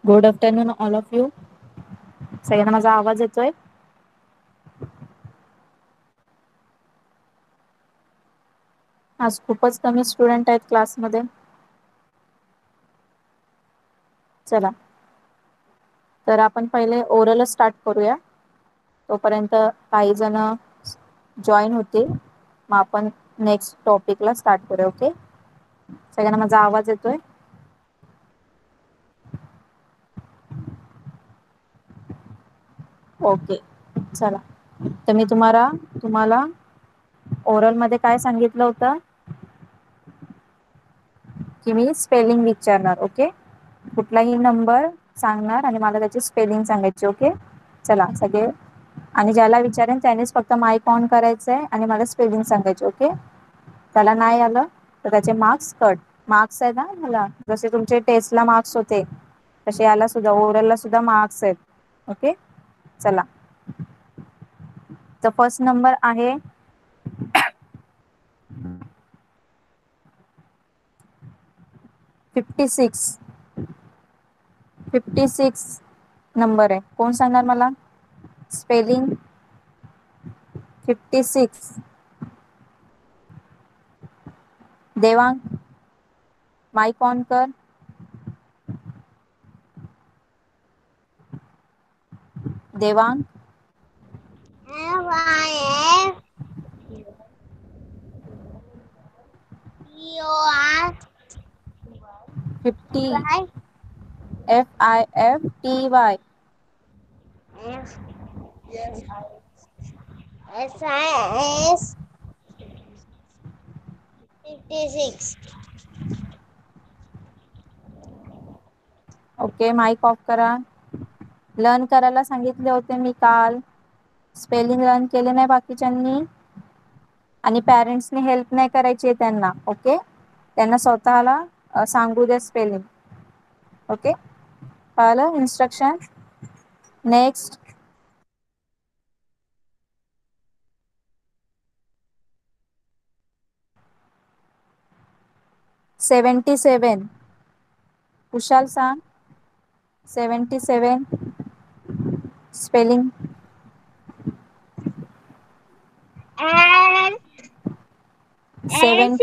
Good afternoon all of you. सगळ्यांना माझा आवाज येतोय? आज खूपच कमी स्टुडंट आहेत क्लासमध्ये. चला, तर आपण पहिले ओरलच स्टार्ट करूया. तोपर्यंत काही जण जॉईन होतील, मग आपण नेक्स्ट टॉपिकला स्टार्ट करूया. ओके, सगळ्यांना माझा आवाज येतोय? ओके, चला. तर मी तुम्हाला ओरल मध्ये काय सांगितलं होतं की मी स्पेलिंग विचारणार. ओके, कुठलाही नंबर सांगणार आणि मला त्याची स्पेलिंग सांगायची. ओके, चला सगळे. आणि ज्याला विचारेन त्यानेच फक्त माईक ऑन करायचंय आणि मला स्पेलिंग सांगायची. ओके, त्याला नाही आलं तर त्याचे मार्क्स कट. मार्क्स आहे ना मला, जसे तुमचे टेस्टला मार्क्स होते तसे याला सुद्धा, ओरलला सुद्धा मार्क्स आहेत. ओके, चला. तर फर्स्ट नंबर आहे 56. 56 नंबर आहे. कोण सांगणार मला स्पेलिंग? 56. देवांग, माईक ऑन कर. Devang, FIFTY. FIFTY. SIS 56. Okay, mike off करा. लर्न करायला सांगितले होते मी काल. स्पेलिंग लर्न केले नाही बाकीच्यांनी, आणि पॅरेंट्सनी हेल्प नाही करायची त्यांना. ओके, त्यांना स्वतःला सांगू द्या स्पेलिंग. ओके, कळलं इन्स्ट्रक्शन? नेक्स्ट. $77. कुशाल सांग 77 स्पेलिंग. सेवन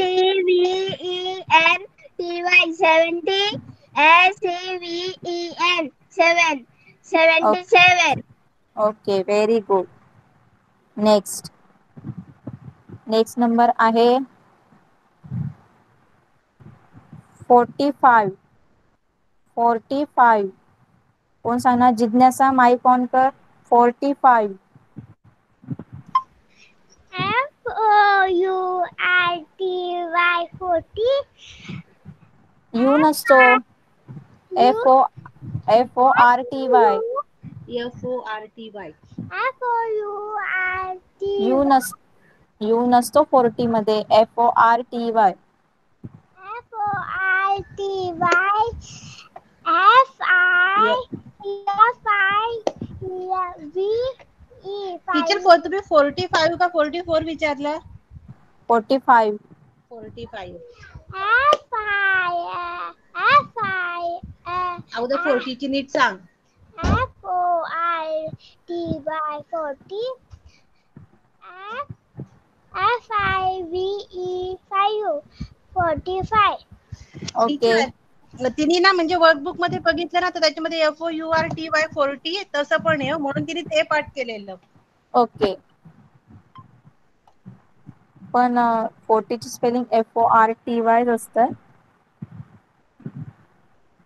Seven. 77. Okay, very good. Next. Next number आहे 45. 45. कोण सांगणार? जिज्ञासा, माईक ऑन कर. 45. FOURTY 40. यू नसतो. FORTY. FOURTY. यू नसतो 40 मध्ये. FORTY. टीचर तुम्ही 45 का 44 विचारलं? 45. 45. अगोदर 40 ची नीट सांग. FOITY 40. FIVE 45. ओके, तिने ना म्हणजे वर्कबुक मध्ये बघितलं ना, तर त्याच्यामध्ये FOURTY 40 तसं पण आहे, म्हणून तिने ते पाठ केलेलं. ओके. पण 40 ची स्पेलिंग FORTY असतं.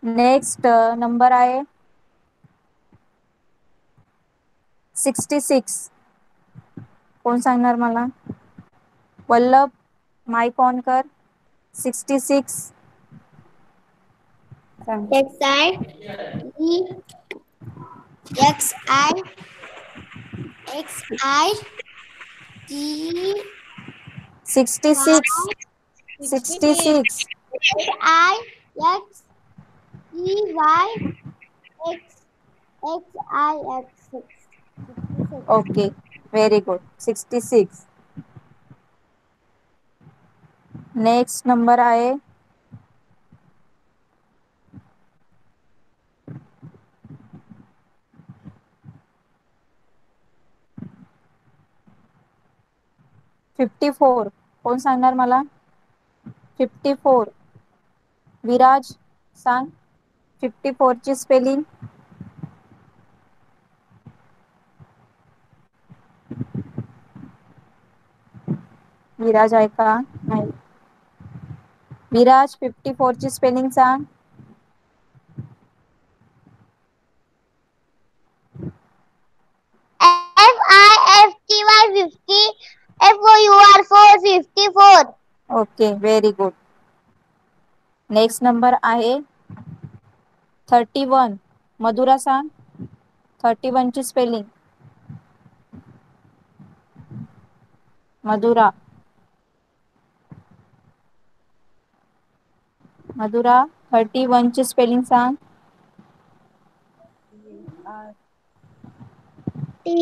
नेक्स्ट नंबर आहे 66. कोण सांगणार मला? वल्लभ, माईक ऑन कर. 66 सांग. XIXIXIT 66. 66. XIXEYXIX 66. Okay, very good. 66. Next number आहे 54 कोण सांगणार मला? 54 विराज सांग 54 ची स्पेलिंग. विराज आहे का? नाही. विराज 54 ची स्पेलिंग सांग. FIFTY 50 FOUR 54. Okay very good. Next number आहे 31. मधुरा सांग 31 ची स्पेलिंग. मधुरा मधुरा 31 ची स्पेलिंग सांग. T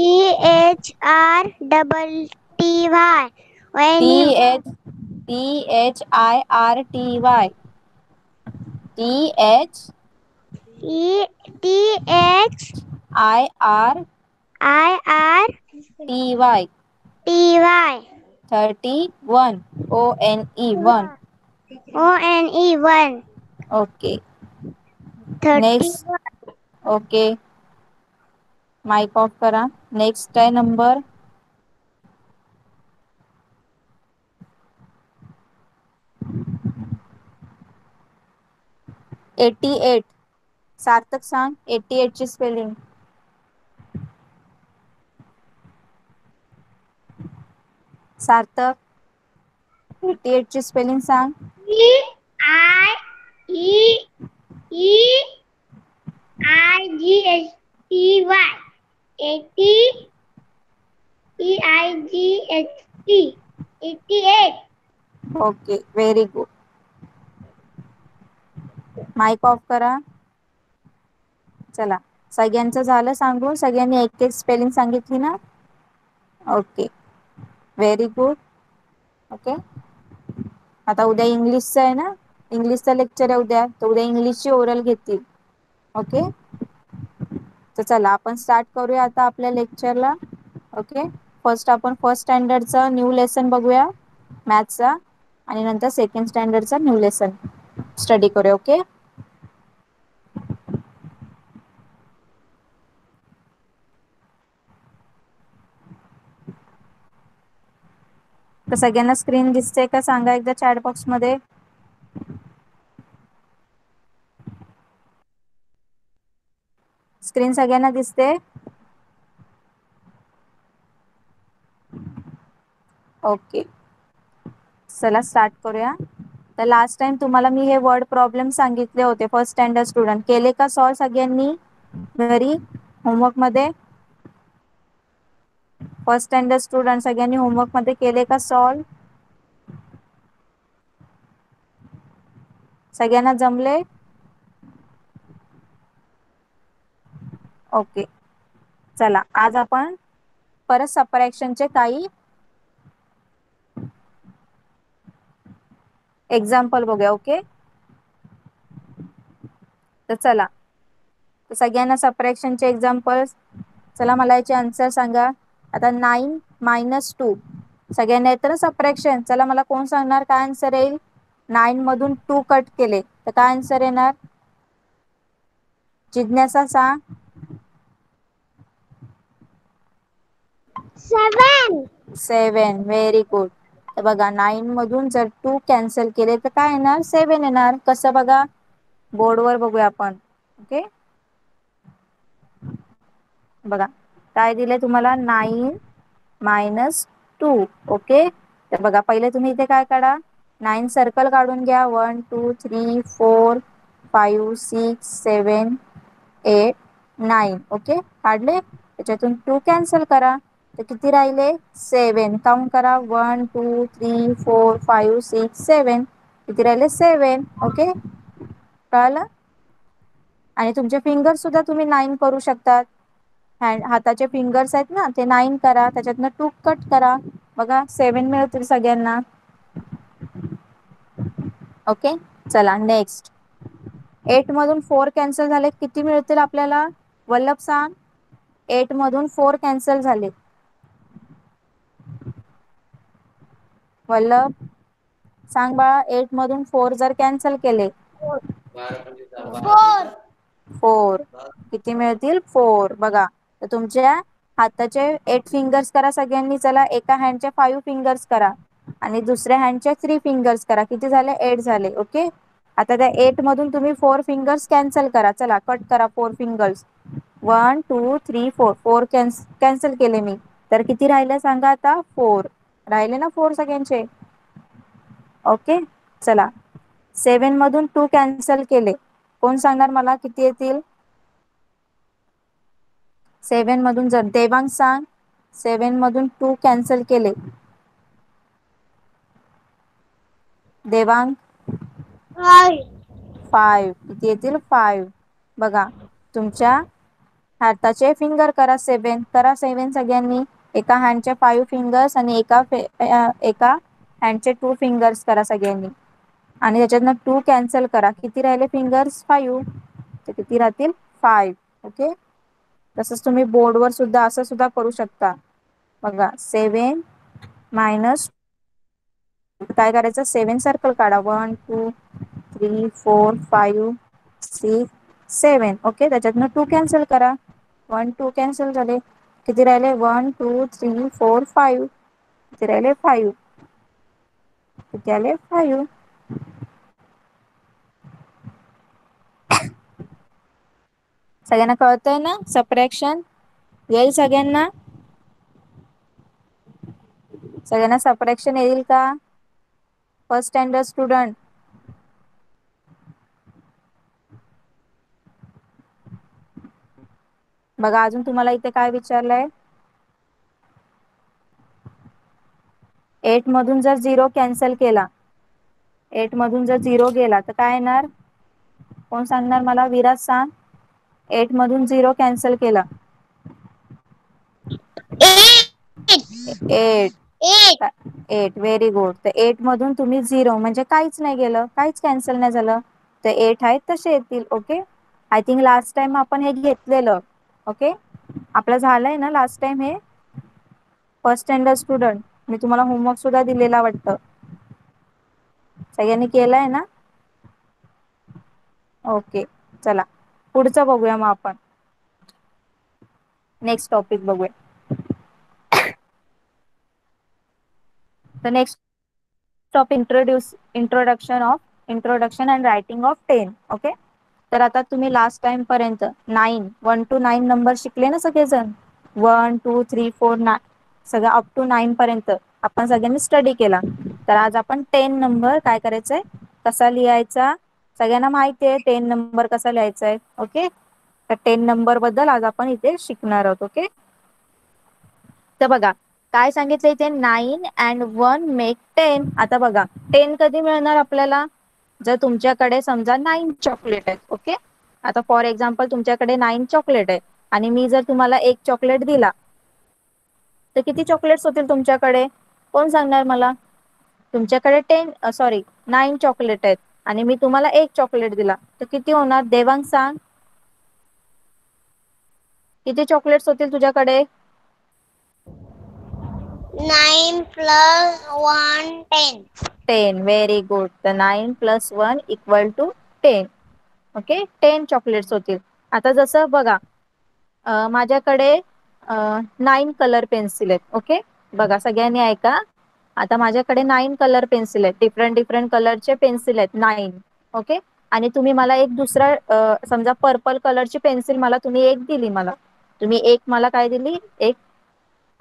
THRTTY H THIRTY THIRTY THIRTY 31 ONE 1. Okay 30. Next. Okay mike off करा. नेक्स्ट आहे नंबर 88. सार्थक सांग 88 ची स्पेलिंग. सार्थक 88 ची स्पेलिंग सांग. TIEIGHTY 88. Okay very good. Mike off करा. चला सगळ्यांचं झालं सांगून. सगळ्यांनी एक एक स्पेलिंग सांगितली ना? Okay very good. ओके आता उद्या इंग्लिशचं आहे ना? इंग्लिशचं लेक्चर आहे उद्या, तर उद्या इंग्लिशची ओरल घेतील. ओके तर चला आपण स्टार्ट करूया आता आपल्या लेक्चरला. ओके फर्स्ट आपण फर्स्ट स्टँडर्डचा न्यू लेसन बघूया मॅथ्सचा, आणि नंतर सेकंड स्टँडर्डचा न्यू लेसन स्टडी करूया. ओके तर सगळ्यांना स्क्रीन दिसते का सांगा एकदा चॅट बॉक्स मध्ये. स्क्रीन सगळ्यांना दिसते? ओके चला स्टार्ट करूया. तर लास्ट टाइम तुम्हाला मी हे वर्ड प्रॉब्लेम सांगितले होते. फर्स्ट स्टँडर्ड स्टुडंट केले का सॉल्व सगळ्यांनी घरी होमवर्क मध्ये? फर्स्ट स्टँडर्ड स्टुडंट सगळ्यांनी होमवर्क मध्ये केले का सॉल्व? सगळ्यांना जमले? ओके चला आज आपण परत सबट्रॅक्शनचे काही एक्झाम्पल बघूया. ओके तर चला तर सगळ्यांना सबट्रॅक्शनचे एक्झाम्पल्स. चला मला याचे आन्सर सांगा. आता 9 - 2 सगळ्यांना येतं ना सबट्रॅक्शन? चला मला कोण सांगणार काय आन्सर येईल? 9 मधून 2 कट केले तर काय आन्सर येणार? जिज्ञासा सांग. 7 व्हेरी गुड. तर बघा 9 मधून जर 2 कॅन्सल केले तर काय येणार? 7 येणार. कसं बघा बोर्डवर बघूया आपण. ओके बघा काय दिले तुम्हाला? 9 - 2. ओके तर बघा पहिले तुम्ही इथे काय काढा? 9 सर्कल काढून घ्या. 1 2 3 4 5 6 7 8 9. ओके काढले. त्याच्यातून 2 कॅन्सल करा तर किती राहिले? 7. काउंट करा 1 2 3 4 5 6 7. किती राहिले? 7. ओके कळलं? आणि तुमचे फिंगर सुद्धा तुम्ही 9 करू शकतात. हाताचे फिंगर्स आहेत ना ते 9 करा. त्याच्यातनं 2 कट करा. बघा 7 मिळतील सगळ्यांना. ओके चला नेक्स्ट. 8 मधून 4 कॅन्सल झाले किती मिळतील आपल्याला? वल्लभ सांग. 8 मधून 4 कॅन्सल झाले वल्लभ सांग बाळा, 8 मधून 4 जर कॅन्सल केले 4. 4 किती मिळतील? 4. बघा, तर तुमच्या हाताचे 8 फिंगर्स करा सगळ्यांनी. चला, एका हँडचे 5 फिंगर्स करा आणि दुसऱ्या हँडचे 3 फिंगर्स करा. किती झाले? 8 झाले. ओके, आता त्या 8 मधून तुम्ही 4 फिंगर्स कॅन्सल करा. चला, कट करा 4 फिंगर्स. 1 2 3 4 4 कॅन्सल केले मी, तर किती राहिले सांगा आता? 4 राहिले ना 4 सगळ्यांचे. ओके, चला, 7 मधून 2 कॅन्सल केले. कोण सांगणार मला किती येतील? 7 मधून जर देवांग सांग, 7 मधून 2 कॅन्सल केले. देवांग 5. 5 किती येतील? 5. बघा, तुमच्या हाताचे फिंगर करा 7. करा 7 सगळ्यांनी. एका हँडचे 5 फिंगर्स आणि एका हँडचे 2 फिंगर्स करा सगळ्यांनी आणि त्याच्यातनं 2 कॅन्सल करा. किती राहिले फिंगर्स? 5. तर किती राहतील? 5. ओके, तसंच तुम्ही बोर्डवर सुद्धा असं सुद्धा करू शकता. बघा, 7 मायनस काय करायचं? 7 सर्कल काढा. 1 2 3 4 5 6 7. ओके, त्याच्यातनं 2 कॅन्सल करा. 1 2 कॅन्सल झाले. किती राहिले? 1 2 3 4 5. किती राहिले? 5. किती आले? 5. सगळ्यांना कळतंय ना? सबट्रॅक्शन येईल सगळ्यांना? सगळ्यांना सबट्रॅक्शन येईल का? फर्स्ट स्टँडर्ड स्टुडंट, बघा, अजून तुम्हाला इथे काय विचारलंय? 8 मधून जर 0 कॅन्सल केला, 8 मधून जर 0 गेला तर काय येणार? कोण सांगणार मला? विराज सांग. 8 मधून 0 कॅन्सल केला. 8 8. 8 व्हेरी गुड. तर 8 मधून तुम्ही 0 म्हणजे काहीच नाही गेलं, काहीच कॅन्सल नाही झालं, तर 8 आहेत तसे येतील. Okay, I think last time आपण हे घेतलेलं. ओके, आपलं झालंय ना लास्ट टाइम हे? फर्स्ट स्टँडर्ड स्टुडंट, मी तुम्हाला होमवर्क सुद्धा दिलेला वाटतं. सगळ्यांनी केलंय ना? ओके, चला पुढचं बघूया मग आपण. नेक्स्ट टॉपिक बघूया. The next topic, introduction and writing of 10. Okay, तर आता तुम्ही लास्ट टाइम पर्यंत 1 to 9 नंबर शिकले ना सगळेजण? 1 2 3 4 9 सगळं अप टू 9 पर्यंत आपण सगळ्यांनी स्टडी केला. तर आज आपण 10 नंबर काय करायचंय, कसा लिहायचा, सगळ्यांना माहिती आहे 10 नंबर कसा लिहायचा आहे. ओके, तर 10 नंबर बद्दल आज आपण इथे शिकणार आहोत. ओके, तर बघा काय सांगितलं इथे, 9 and 1 make 10. आता बघा 10 कधी मिळणार आपल्याला? जर तुमच्याकडे समजा 9 चॉकलेट आहेत. ओके, आता फॉर एक्झाम्पल तुमच्याकडे 9 चॉकलेट आहे आणि मी जर तुम्हाला एक चॉकलेट दिला तर किती चॉकलेट्स होतील तुमच्याकडे? कोण सांगणार मला? तुमच्याकडे 9 चॉकलेट आहेत आणि मी तुम्हाला एक चॉकलेट दिला तर किती होणार? देवांग सांग, किती चॉकलेट्स होतील तुझ्याकडे? 9 plus 1 10. 10. Very good. तर 9 + 1 = 10. ओके, 10 चॉकलेट्स होतील. आता जसं बघा, माझ्याकडे 9 कलर पेन्सिल आहेत. ओके, बघा सगळ्यांनी ऐका. आता माझ्याकडे 9 कलर पेन्सिल आहेत, डिफरंट डिफरंट कलरचे पेन्सिल आहेत 9. ओके, आणि तुम्ही मला एक दुसरा समजा पर्पल कलरची पेन्सिल मला तुम्ही एक दिली, तुम्ही एक मला काय दिली? एक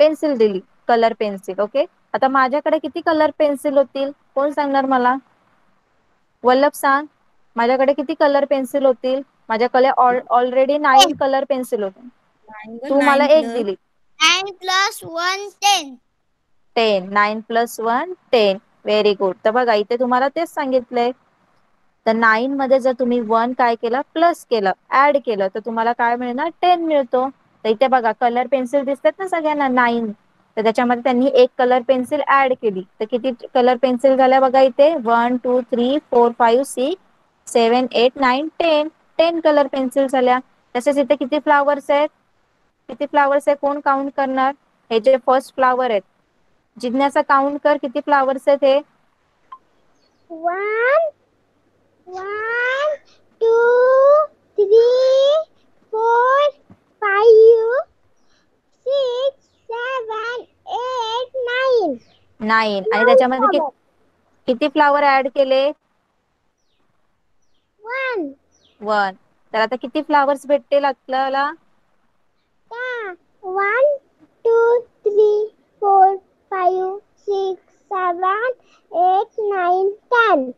पेन्सिल दिली, कलर पेन्सिल. ओके, आता माझ्याकडे किती कलर पेन्सिल होतील? कोण सांगणार मला? वल्लभ सांग, माझ्याकडे किती कलर पेन्सिल होतील? माझ्याकडे ऑलरेडी 9 कलर पेन्सिल होते, तू मला एक दिली. 9 plus 1 10. 10. 9 + 1 10. Very good. तर बघा इथे तुम्हाला तेच सांगितलंय. तर 9 मध्ये जर तुम्ही 1 काय केलं? प्लस केलं, ऍड केलं, तर तुम्हाला काय मिळणार? 10 मिळतो. तर इथे बघा कलर पेन्सिल दिसतात ना सगळ्यांना 9, तर त्याच्यामध्ये त्यांनी एक कलर पेन्सिल ऍड केली. तर किती कलर पेन्सिल झाल्या बघा इथे? 1 2 3 4 5 6 7 8 9 10. 10 कलर पेन्सिल झाल्या. तसेच इथे किती फ्लावर्स आहेत? किती फ्लावर्स आहे कोण काउंट करणार? हे जे फर्स्ट फ्लावर आहेत जिज्ञासा काउंट कर किती फ्लावर्स आहेत हे. 1, 1, 2, 3, 4, 5, 6, 7, 8, 9. 9 आणि 9 त्याच्यामध्ये flowers. किती फ्लावर ऍड केले. 1. 1. तर आता किती फ्लावर्स भेटतील आपल्याला. 1, 2, 3, 4, 5, 6, 7, 8, 9, 10.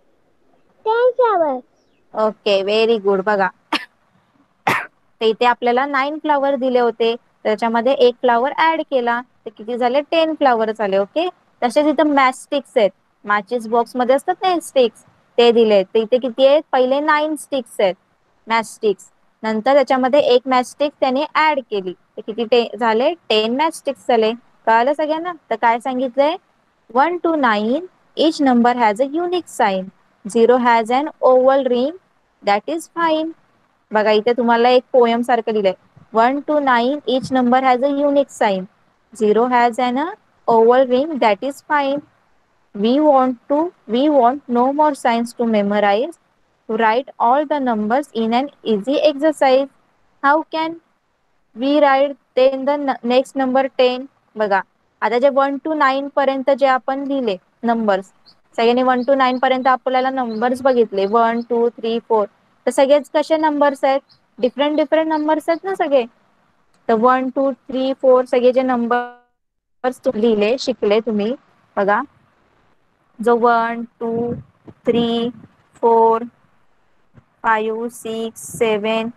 10 flowers. Okay very good. बघा तर इथे आपल्याला 9 फ्लावर दिले होते, त्याच्यामध्ये एक फ्लावर ऍड केला तर किती झाले 10 फ्लावर झाले. ओके. तसेच इथे मॅच स्टिक्स आहेत, मॅचेस बॉक्स मध्ये असतात ना स्टिक्स, ते दिले. तर इथे किती आहेत, पहिले 9 स्टिक्स आहेत मॅच स्टिक्स. नंतर त्याच्यामध्ये एक मॅच स्टिक त्याने ऍड केली तर किती झाले 10 मॅच स्टिक्स झाले. कळालं सगळ्यांना. तर काय सांगितलंय 1 to 9 each number has a unique sign. 0 has an oval ring that is fine. बघा इथे तुम्हाला एक पोयम सारखं लिहिलंय. 1 to 9 each number has a unique sign. 0 has an oval ring that is fine. We want no more signs to memorize. To write all the numbers in an easy exercise. How can we write then the next number 10. बघा आता जे 1 to 9 पर्यंत जे आपण लिहिले numbers, सगळ्यांनी 1 to 9 पर्यंत आपल्याला नंबर्स बघितले 1 2 3 4. तर सगळेच कसे नंबर्स आहेत, डिफरंट डिफरंट नंबर्स आहेत ना सगळे. तर 1 2 3 4 सगळे जे नंबर्स लिहिले शिकले तुम्ही. बघा जो 1 2 3 4 5 6 7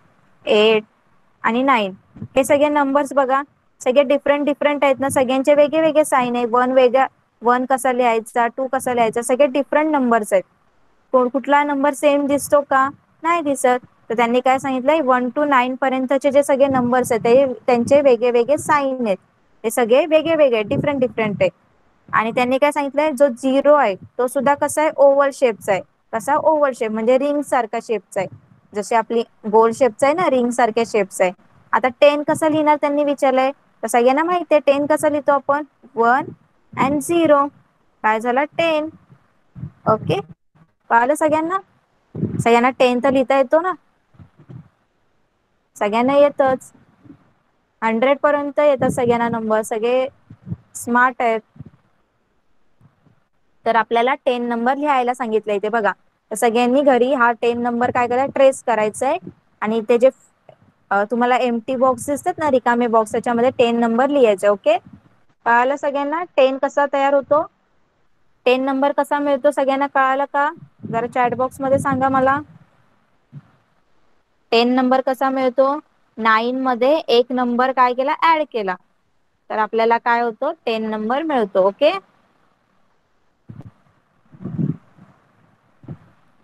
8 आणि 9 हे सगळे नंबर्स बघा सगळे डिफरंट डिफरंट आहेत ना, सगळ्यांचे वेगळे वेगळे साईन आहे. वन वेगळा, 1 कसा लिहायचा, 2 कसा लिहायचा, सगळे डिफरंट नंबर्स आहेत. कुठला नंबर सेम दिसतो का, नाही दिसत. तर त्यांनी काय सांगितलंय 1 to 9 पर्यंतचे जे सगळे नंबर्स आहेत ते त्यांचे वेगळे वेगळे साईन आहेत. ते सगळे वेगळे वेगळे डिफरंट डिफरंट आहेत. आणि त्यांनी काय सांगितलंय जो 0 आहे तो सुद्धा कसा आहे ओव्हल शेपचा आहे. कसा ओव्हल शेप म्हणजे रिंग सारखा शेपचा आहे. जशी आपली गोल शेपचा आहे ना, रिंग सारख्या शेपचा आहे. आता 10 कसा लिहिणार त्यांनी विचारलंय. तर सगळ्यांना माहिती आहे 10 कसा लिहितो आपण 1 and 0. काय झाला 10. ओके. कळालं सगळ्यांना. सगळ्यांना 10 तर लिहिता येतो ना, सगळ्यांना येतच. 100 पर्यंत येतात सगळ्यांना नंबर, सगळे स्मार्ट आहेत. तर आपल्याला 10 नंबर लिहायला सांगितलं इथे बघा. तर सगळ्यांनी घरी हा 10 नंबर काय करायचा ट्रेस करायचा आहे. आणि इथे जे तुम्हाला एम्प्टी बॉक्स दिसतात ना, रिकामे बॉक्स, त्याच्यामध्ये 10 नंबर लिहायचे. ओके. कळालं सगळ्यांना 10 कसा तयार होतो, 10 नंबर कसा मिळतो, सगळ्यांना कळालं का. जरा चॅट बॉक्स मध्ये सांगा मला 10 नंबर कसा मिळतो. 9 मध्ये एक नंबर काय केला ऍड केला तर आपल्याला काय होतो 10 नंबर मिळतो. ओके.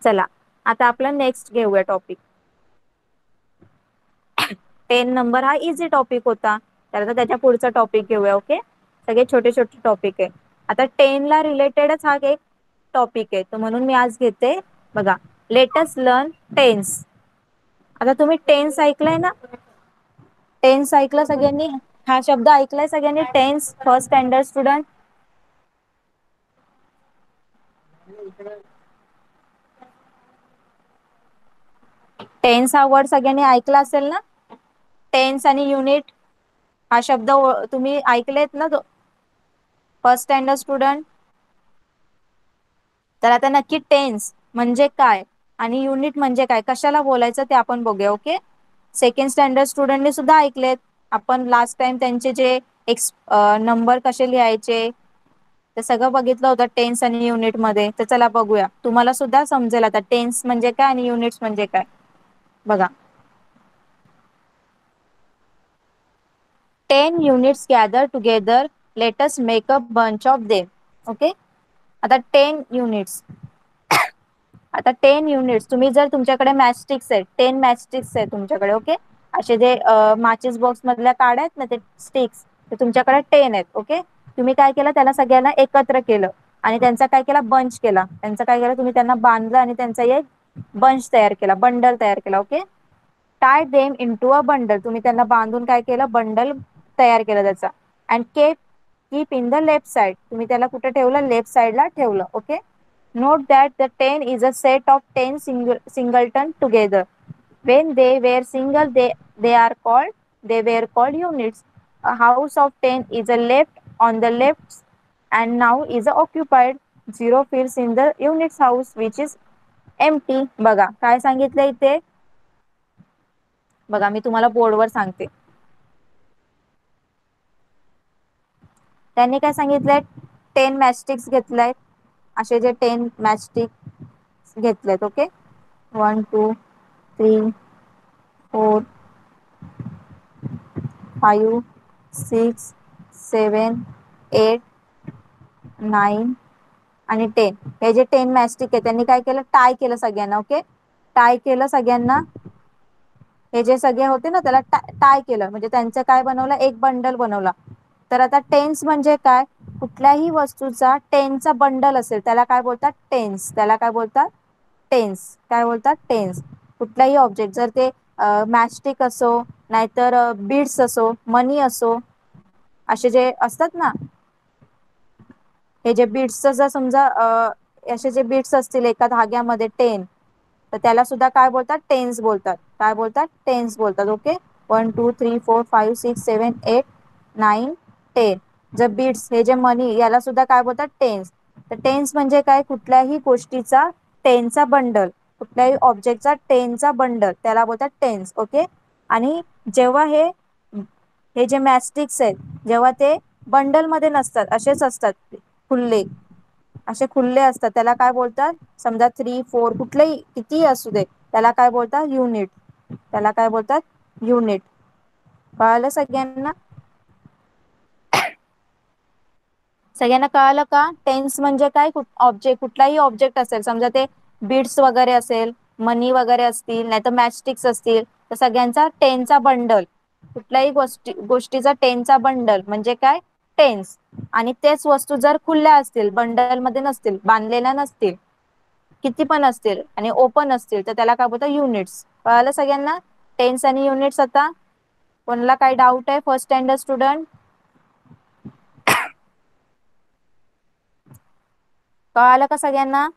चला आता आपला नेक्स्ट घेऊया टॉपिक. 10 नंबर हा इझी टॉपिक होता, तर आता त्याच्या पुढचा टॉपिक घेऊया. ओके. सगळे छोटे छोटे टॉपिक आहे. आता 10 ला रिलेटेडच हा एक टॉपिक आहे, तर म्हणून मी आज घेते बघा लेटस लर्न टेन्स. आता तुम्ही टेन्स ऐकलंय ना, टेन्स ऐकलं सगळ्यांनी, हा शब्द ऐकलाय सगळ्यांनी tens, first standard student. Tens हा वर्ड सगळ्यांनी ऐकला असेल ना. टेन्स आणि युनिट हा शब्द तुम्ही ऐकलेत ना फर्स्ट स्टँडर्ड स्टुडंट. तर आता नक्की टेन्स म्हणजे काय आणि युनिट म्हणजे काय, कशाला बोलायचं ते आपण बघूया. ओके. सेकंड स्टँडर्ड स्टुडंटने सुद्धा ऐकलेत. आपण लास्ट टाइम त्यांचे जे नंबर कसे लिहायचे ते सगळं बघितलं होतं टेन्स आणि युनिट मध्ये. तर चला बघूया, तुम्हाला सुद्धा समजेल आता टेन्स म्हणजे काय आणि युनिट्स म्हणजे काय. बघा 10 units gather together. Let us make a bunch of them. Okay. आता 10 युनिट्स, आता 10 युनिट्स तुम्ही जर तुमच्याकडे मॅचस्टिक्स आहेत 10 मॅचस्टिक्स आहेत तुमच्याकडे. ओके. असे जे माचिस बॉक्स मधल्या काड्या आहेत ना ते स्टिक्स, ते तुमच्याकडे 10 आहेत. ओके. तुम्ही काय केलं त्याला सगळ्यांना एकत्र केलं आणि त्यांचा काय केला बंच केला. त्यांचा काय केलं तुम्ही त्यांना बांधलं आणि त्यांचा एक बंच तयार केला, बंडल तयार केला. Okay. Tie them into a bundle, तुम्ही त्यांना बांधून काय केलं बंडल तयार केलं त्याचा. And keep keep in the left side. तुम्ही त्याला कुठे ठेवलं? लेफ्ट साइडला ठेवलं. Okay. Note that the 10 is a set of 10 singleton together. When they were single, they were called units. A house of 10 is a left on the left and now is occupied. 0 fills in the unit's house which is empty. बघा काय सांगितलं इथे. बघा मी तुम्हाला बोर्डवर सांगते. त्यांनी काय सांगितलंय? 10 मॅचस्टिक्स घेतलंय. असे जे 10 मॅचस्टिक घेतलेत. ओके. 1 2 3 4 5 6 7 8 9 आणि 10. हे जे 10 मॅचस्टिक आहे त्यांनी काय केलं? टाय केलं सगळ्यांना. ओके. टाय केलं सगळ्यांना. हे जे सगळे होते ना त्याला टाय केलं म्हणजे त्यांचं काय बनवलं? एक बंडल बनवला. तर आता टेन्स म्हणजे काय? कुठल्याही वस्तूचा टेनचा बंडल असेल त्याला काय बोलतात? टेन्स. त्याला काय बोलतात? टेन्स. काय बोलतात? टेन्स. कुठलाही ऑब्जेक्ट जर ते मॅचस्टिक असो नाहीतर बीड्स असो, मनी असो, असे जे असतात ना, हे जे बीड्सचं जर समजा असे जे बीड्स असतील एका धाग्यामध्ये 10, तर त्याला सुद्धा काय बोलतात? टेन्स बोलतात. काय बोलतात? टेन्स बोलतात. ओके. 1 2 3 4 5 6 7 8 9 10. जर बीड्स हे जे मनी याला सुद्धा काय बोलतात? टेन्स. तर टेन्स म्हणजे काय? कुठल्याही गोष्टीचा टेनचा बंडल, कुठल्याही ऑब्जेक्टचा टेनचा बंडल त्याला बोलतात टेन्स. ओके. आणि जेव्हा हे जे मॅचस्टिक्स आहेत जेव्हा ते बंडल मध्ये नसतात, असेच असतात खुल्ले, असे खुल्ले असतात, त्याला काय बोलतात? समजा 3 4 कुठलेही कितीही असू दे त्याला काय बोलतात? युनिट. त्याला काय बोलतात? युनिट. कळालं सगळ्यांना? सगळ्यांना कळालं का? टेन्स म्हणजे काय? ऑब्जेक्ट, कुठलाही ऑब्जेक्ट असेल समजा ते बीड्स वगैरे असेल, मनी वगैरे असतील, नाहीतर मॅचस्टिक्स असतील, तर सगळ्यांचा टेनचा बंडल, कुठल्याही गोष्टीचा टेनचा बंडल म्हणजे काय? टेन्स. आणि तेच वस्तू जर खुल्या असतील, बंडल मध्ये नसतील, बांधलेल्या नसतील, किती पण असतील आणि ओपन असतील, तर त्याला काय बोलतात? युनिट्स. कळालं सगळ्यांना? टेन्स आणि युनिट्स. आता कोणाला काही डाऊट आहे? फर्स्ट स्टँडर्ड स्टुडंट कळालं का सगळ्यांना?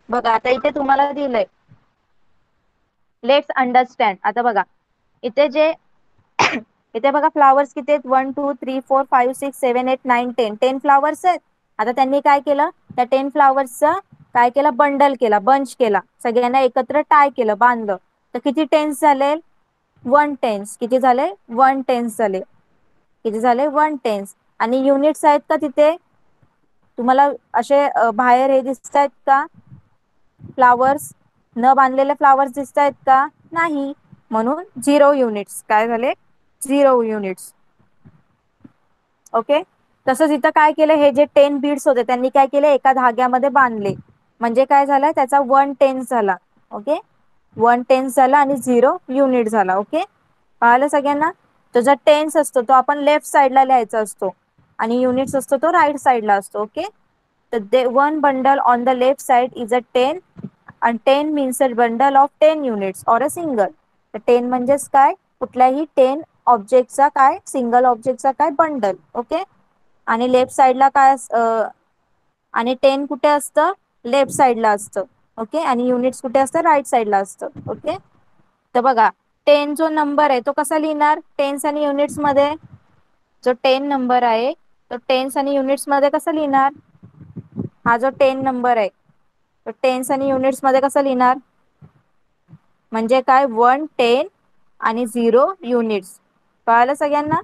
बघा आता इथे तुम्हाला दिलंय लेट्स अंडरस्टँड. आता बघा इथे जे इथे बघा फ्लावर्स किती आहेत? 1 2 3 4 5 6 7 8 9 10. 10 फ्लावर्स आहेत. आता त्यांनी काय केलं? त्या 10 फ्लावर्सचा काय केलं? बंडल केला, बंच केला, सगळ्यांना एकत्र टाय केलं, बांधलं. तर किती टेन्स झाले? 1 टेन्स. किती झाले? 1 टेन्स झाले. किती झाले? 1 टेन्स. आणि युनिट्स आहेत का तिथे? तुम्हाला असे बाहेर हे दिसत आहेत का? फ्लावर्स, न बांधलेले फ्लावर्स दिसत आहेत का? नाही. म्हणून 0 युनिट्स. काय झाले? 0 युनिट्स. ओके. तसंच इथं काय केलं? हे जे 10 बीड्स होते त्यांनी काय केले? एका धाग्यामध्ये बांधले म्हणजे काय झालं? त्याचा 1 टेन्स झाला. ओके. 1 टेन्स झाला आणि 0 युनिट झाला. ओके. कळालं सगळ्यांना? तो जो टेन्स असतो तो आपण लेफ्ट साइडला लिहायचा असतो आणि युनिट्स असतो तो राईट साइडला असतो. ओके. तर 1 bundle on the left side is a 10 and 10 means a bundle of 10 units or a single. तर 10 म्हणजेच काय? कुठल्याही 10 ऑब्जेक्टचा काय? सिंगल ऑब्जेक्टचा काय? बंडल. ओके. आणि लेफ्ट साइडला काय आणि 10 कुठे असतं? लेफ्ट साइडला असतं. ओके. आणि युनिट्स कुठे असतं? राईट साइडला असतं. ओके. तर बघा 10 जो नंबर आहे तो कसा लिहिणार? टेन्स आणि युनिट्स मध्ये जो 10 नंबर आहे तो टेन्स आणि युनिट्स मध्ये कसा लिहिणार? हा जो 10 नंबर आहे तो टेन्स आणि युनिट्स मध्ये कसं लिहिणार? म्हणजे काय? 1 10 आणि 0 युनिट्स. कळालं सगळ्यांना?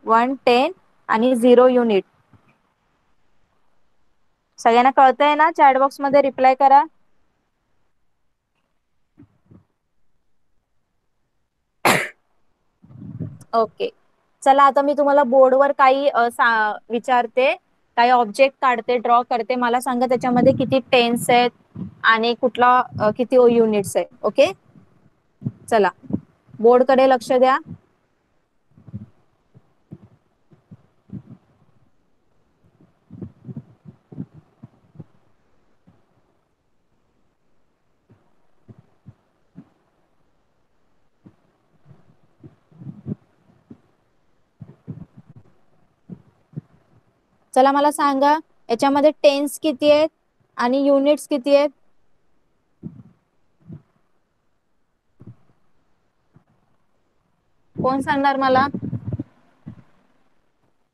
1 10 आणि 0 युनिट. सगळ्यांना कळतंय ना? चॅट बॉक्स मध्ये रिप्लाय करा. ओके. चला आता मी तुम्हाला बोर्डवर काही विचारते, काही ऑब्जेक्ट काढते, ड्रॉ करते. मला सांगा त्याच्यामध्ये किती टेन्स आहेत आणि कुठला किती युनिट्स आहेत. ओके. चला बोर्डकडे लक्ष द्या. चला मला सांगा याच्यामध्ये टेन्स किती आहेत आणि युनिट्स किती आहेत? कोण सांगणार मला?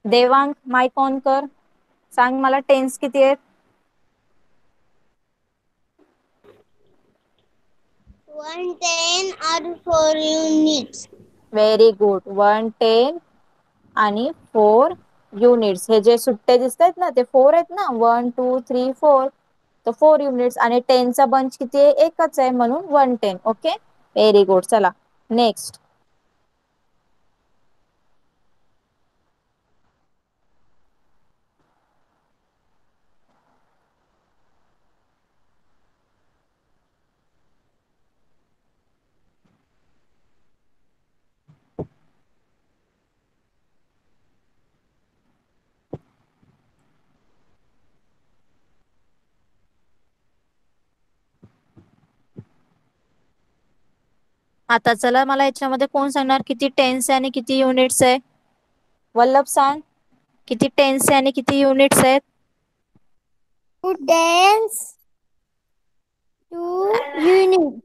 देवांग माईक ऑन कर, सांग मला टेन्स किती आहेत? 110 or 4 units. Very good. 110 आणि 4 युनिट्स. हे जे सुट्टे दिसत आहेत ना ते 4 आहेत ना, 1 2 3 4. तर 4 युनिट्स आणि 10 चा बंच किती आहे? एकच आहे म्हणून 110. Okay, very good. चला नेक्स्ट. आता चला मला याच्यामध्ये कोण सांगणार किती टेन्स आहे आणि किती युनिट्स आहे? वल्लभ सांग, किती टेन्स आहे आणि किती युनिट्स आहेत? 2 tens, 2 units.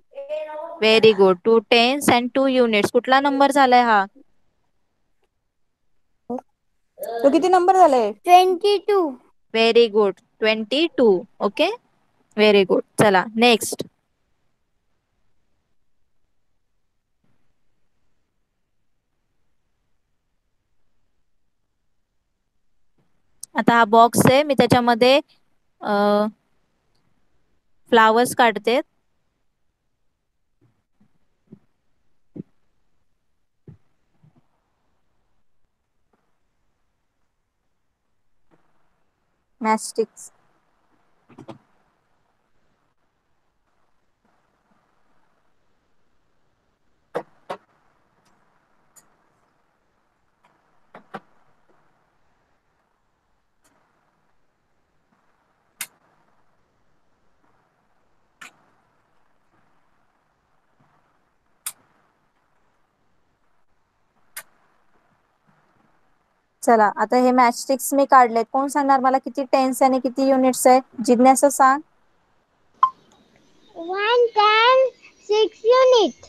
Very good. 2 tens and 2 units. कुठला नंबर झालाय हा? तो किती नंबर झालाय? 22. Very good. 22. Okay, very good. चला नेक्स्ट. आता हा बॉक्स आहे, मी त्याच्यामध्ये फ्लावर्स काढते. मॅस्टिक्स. चला आता हे मॅचस्टिक्स मी काढलेत. कोण सांगणार मला किती टेन्स आणि किती युनिट्स आहे? जिज्ञासा सांग. 110, 6 units.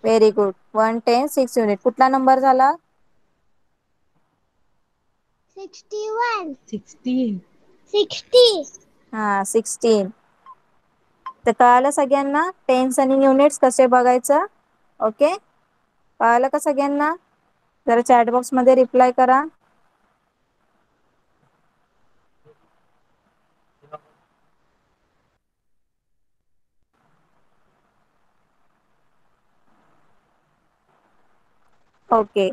Very good. 110, 6 युनिट. कुठला नंबर झाला? 61. 16. 60. हा, 16. तर कळालं सगळ्यांना टेन्स आणि युनिट्स कसे बघायचं? ओके, कळालं का सगळ्यांना? जरा चॅट बॉक्स मध्ये रिप्लाय करा. ओके,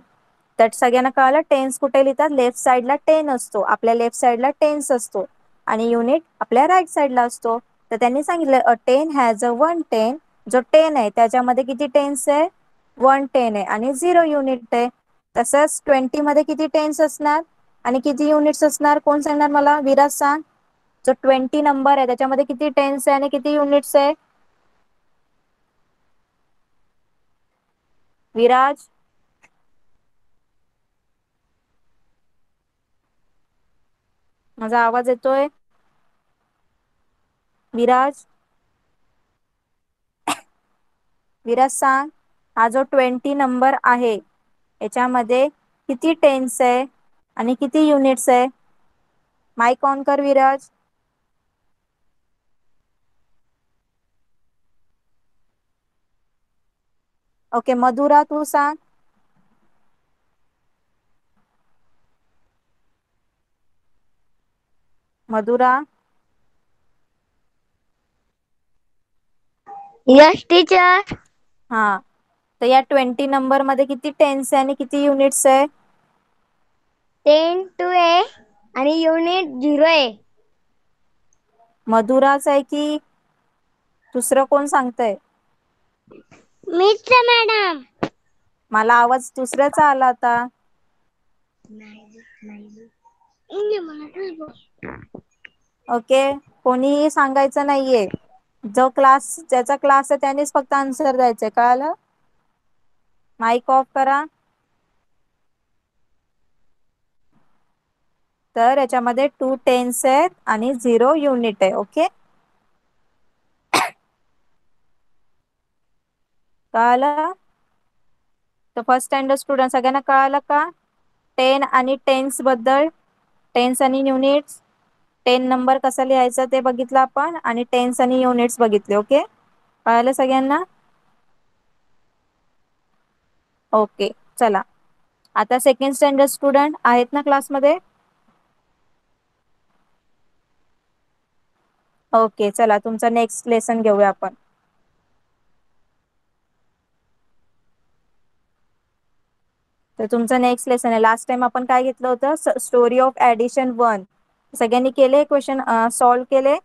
तर सगळ्यांना कळालं टेन्स कुठे लिहितात? लेफ्ट साइडला 10 असतो, आपल्या लेफ्ट साइडला टेन्स असतो आणि युनिट आपल्या राईट साइडला असतो. तर त्यांनी सांगितलं अ 10 हॅज अ 110. जो 10 आहे त्याच्यामध्ये किती टेन्स आहे? 110 आहे आणि 0 युनिट आहे. तसंच 20 मध्ये किती टेन्स असणार आणि किती युनिट्स असणार? कोण सांगणार मला? विराज सांग. जो 20 नंबर आहे त्याच्यामध्ये किती टेन्स आहे आणि किती युनिट्स आहे? विराज. माझा आवाज येतोय? विराज, विराज सांग. हा जो 20 नंबर आहे याच्यामध्ये किती टेन्स आहे आणि किती युनिट्स आहे? माइक ऑन कर विराज. ओके, मधुरा तू सांग. मधुरा. Yes, teacher. हा, तर या 20 नंबर मध्ये किती टेन्स आहे आणि किती युनिट्स आहे? 10 to a आणि unit 0 आहे. मधुराच आहे की दुसरं कोण सांगतंय? Mister madam. मला आवाज दुसऱ्याचा आला आता. ओके, कोणीही सांगायचं नाहीये. जो क्लास ज्याचा क्लास आहे त्यानेच फक्त आन्सर द्यायचंय. कळालं? माइक ऑफ करा. तर याच्यामध्ये 2 टेन्स आहेत आणि 0 युनिट आहे. ओके, कळालं? तर फर्स्ट स्टँडर्ड स्टुडंट सगळ्यांना कळालं का 10 आणि टेन्स बद्दल? टेन्स आणि युनिट्स, 10 नंबर कसा लिहायचा ते बघितलं आपण आणि टेन्स आणि युनिट्स बघितले. ओके, कळालं सगळ्यांना? ओके, चला आता सेकंड स्टँडर्ड स्टुडंट आहेत ना क्लासमध्ये? ओके, चला तुमचा नेक्स्ट लेसन घेऊया आपण. तर तुमचं नेक्स्ट लेसन आहे. लास्ट टाइम आपण काय घेतलं होतं? Story of addition 1. सगळ्यांनी केले क्वेश्चन सॉल्व्ह केले?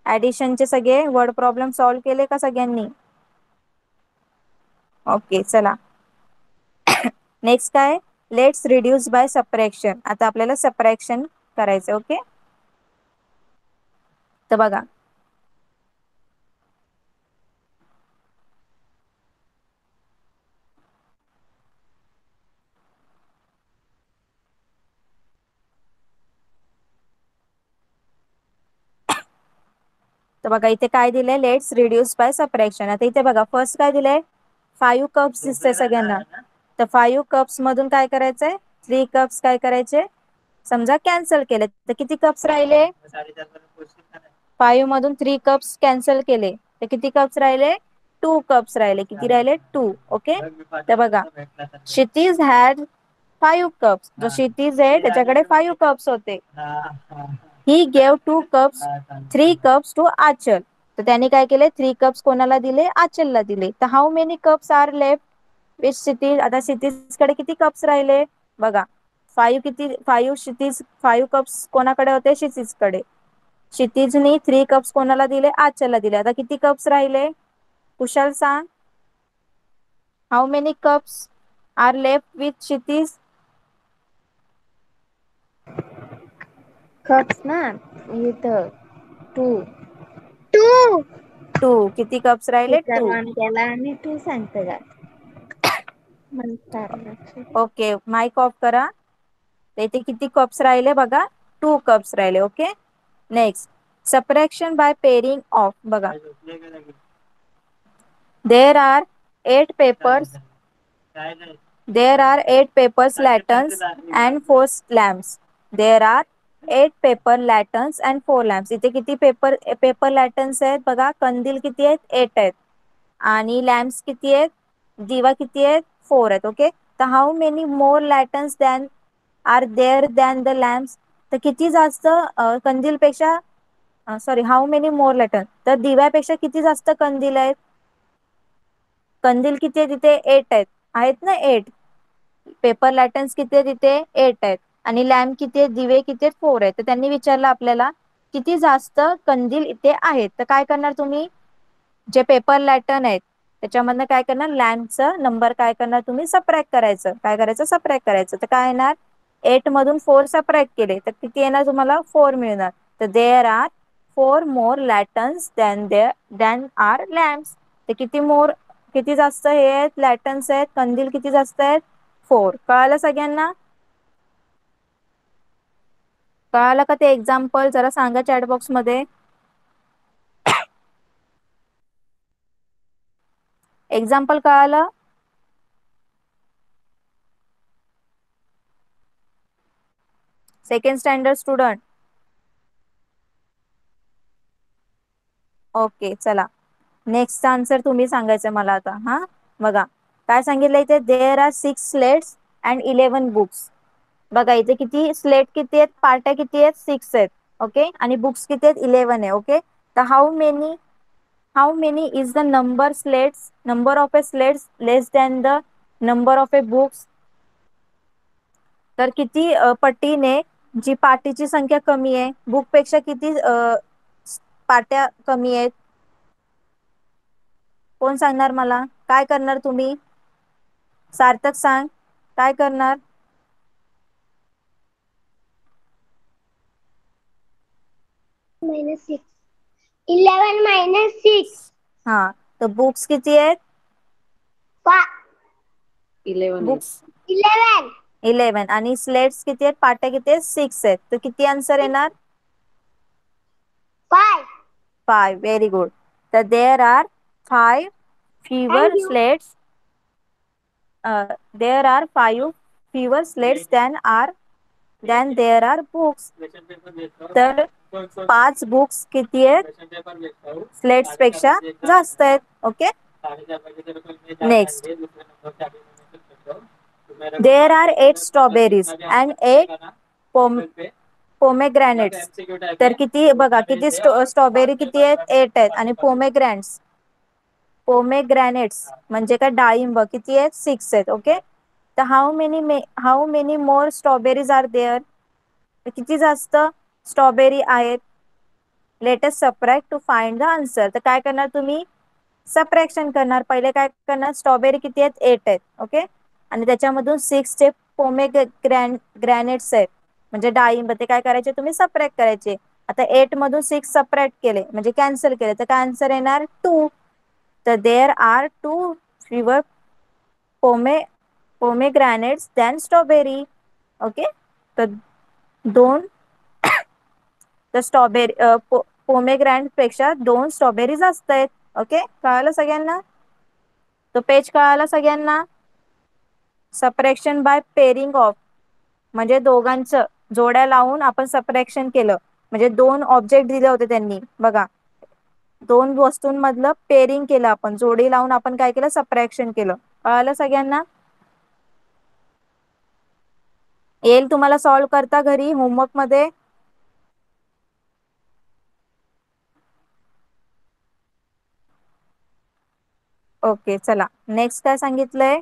ऍडिशनचे सगळे वर्ड प्रॉब्लेम सॉल्व्ह केले का सगळ्यांनी? ओके, चला नेक्स्ट काय? Let's reduce by subtraction. आता आपल्याला सबट्रॅक्शन करायचं. ओके, तर बघा तर बघा इथे काय दिलंय? Let's reduce by subtraction. आता इथे बघा फर्स्ट काय दिलंय? 5 कप्स दिसतंय सगळ्यांना. तर 5 कप्स मधून काय करायचंय? 3 कप्स काय करायचे? समजा कॅन्सल केले तर किती कप्स राहिले? 5 मधून 3 कप्स कॅन्सल केले तर किती कप्स राहिले? 2 कप्स राहिले. किती राहिले? 2. ओके, तर बघा क्षितिज हॅड 5 कप्स. जो क्षितिज आहे त्याच्याकडे 5 कप्स होते. He gave 2 cups 3 cups to Achal. तर त्याने काय केले? 3 कप्स कोणाला दिले? आचलला दिले. तर how many cups are left with Kshitij? आता क्षितिजकडे किती कप्स राहिले? बघा 5 किती? 5 क्षितिज 5 कप्स कोणाकडे होते? क्षितिजकडे. क्षितिजनी 3 कप्स कोणाला दिले? आचलला दिले. आता किती कप्स राहिले? कुशाल सांग. How many cups are left with Kshitij? Cups ना इथं 2 2. किती कप्स राहिले? 2. त्याला आणि 2 सांगते का म्हणतात. ओके, माइक ऑफ करा. तर इथे किती कप्स राहिले? बघा 2 कप्स राहिले. Okay, next subtraction by pairing off. बघा there are 8 papers. There are 8 papers, lanterns and 4 lamps. There are 8 paper lanterns and 4 lamps. इथे किती पेपर lanterns आहेत? बघा कंदील किती आहेत? 8 आहेत. आणि लॅम्प्स किती आहेत? दिवा किती आहेत? 4 आहेत. ओके, तर how many more lanterns than are there than the lamps? तर किती जास्त कंदीलपेक्षा sorry how many more lantern, तर दिव्यापेक्षा किती जास्त कंदील आहेत? कंदील किती आहे तिथे? 8 आहेत. आहेत ना 8. पेपर लॅटन्स किती आहे तिथे? 8 आहेत. आणि लॅम्प किती आहेत? दिवे किती आहेत? 4 आहेत. तर त्यांनी विचारलं आपल्याला किती जास्त कंदील इथे आहेत. तर काय करणार तुम्ही? जे पेपर लॅटर्न आहेत त्याच्यामधनं काय करणार? लॅम्पचं नंबर काय करणार तुम्ही? सबट्रॅक्ट करायचं. काय करायचं? सबट्रॅक्ट करायचं. तर काय येणार? 8 मधून 4 सबट्रॅक्ट केले तर किती येणार तुम्हाला? 4 मिळणार. तर there are 4 more lanterns than are lamps. ते किती जास्त हे आहेत? लॅटन्स आहेत, कंदील किती जास्त आहेत? 4. कळालं सगळ्यांना? कळालं का ते एक्झाम्पल? जरा सांगा चॅट बॉक्स मध्ये. एक्झाम्पल कळालं? Second standard student. ओके, चला नेक्स्ट आन्सर तुम्ही सांगायचं मला आता. हा बघा काय सांगितलं इथे? There are 6 slates and 11 books. बघा इथे किती स्लेट किती आहेत? पार्ट्या किती आहेत? 6 आहेत. ओके, आणि बुक्स किती आहेत? 11 आहे. ओके, तर how many is the number of A slates less than the number of A books? तर किती पटीने जी पाटीची संख्या कमी आहे बुक पेक्षा किती पाट्या कमी आहेत? कोण सांगणार मला? काय करणार तुम्ही? सार्थक सांग, काय करणार? -6. 11 - 6. हा, तर बुक्स किती आहेत? 11. बुक्स 11. 11 आणि स्लेट्स किती आहेत, पाट्या किती आहेत, 6 आहेत. तर किती आन्सर येणार? 5. 5. Very good. तर there R 5 fewer Thank you. slates. There are 5 fewer slates than there are books. तर 5 बुक्स किती आहेत, स्लेट्स पेक्षा जास्त आहेत. Okay, next. There are 8 strawberries and 8 pomegranates. तर किती बघा, किती स्ट्रॉबेरी किती आहेत, 8 आहेत. आणि पोमेग्रॅनेट्स म्हणजे काय, डाळिंब किती आहेत, 6 आहेत. ओके, तर how many more strawberries are there. किती जास्त स्ट्रॉबेरी आहेत. Latest subtract to find the answer. तर काय करणार तुम्ही, सबट्रॅक्शन करणार. पहिले काय करणार, स्ट्रॉबेरी किती आहेत, 8 आहेत. ओके, आणि त्याच्यामधून 6 चे ग्रॅनेट्स आहेत म्हणजे डाळिंब, ते काय करायचे तुम्ही, सबट्रॅक्ट करायचे. आता 8 मधून 6 सबट्रॅक्ट केले म्हणजे कॅन्सल केले, तर काय आन्सर येणार, 2. तर there are 2 fewer pomegranates than strawberry. Okay, तर 2 तर स्ट्रॉबेरी पोमेग्रॅनेट पेक्षा 2 स्ट्रॉबेरी जास्त आहेत. ओके, कळालं सगळ्यांना? तो पेज कळाला सगळ्यांना? सबट्रॅक्शन बाय पेरिंग ऑफ म्हणजे दोघांचं जोड्या लावून आपण सबट्रॅक्शन केलं. म्हणजे 2 ऑब्जेक्ट दिले होते त्यांनी, बघा 2 वस्तूंमधलं पेरिंग केलं आपण, जोडी लावून आपण काय केलं, सबट्रॅक्शन केलं. कळालं सगळ्यांना? येईल तुम्हाला सॉल्व करता घरी होमवर्क मध्ये. ओके, चला नेक्स्ट काय सांगितलंय,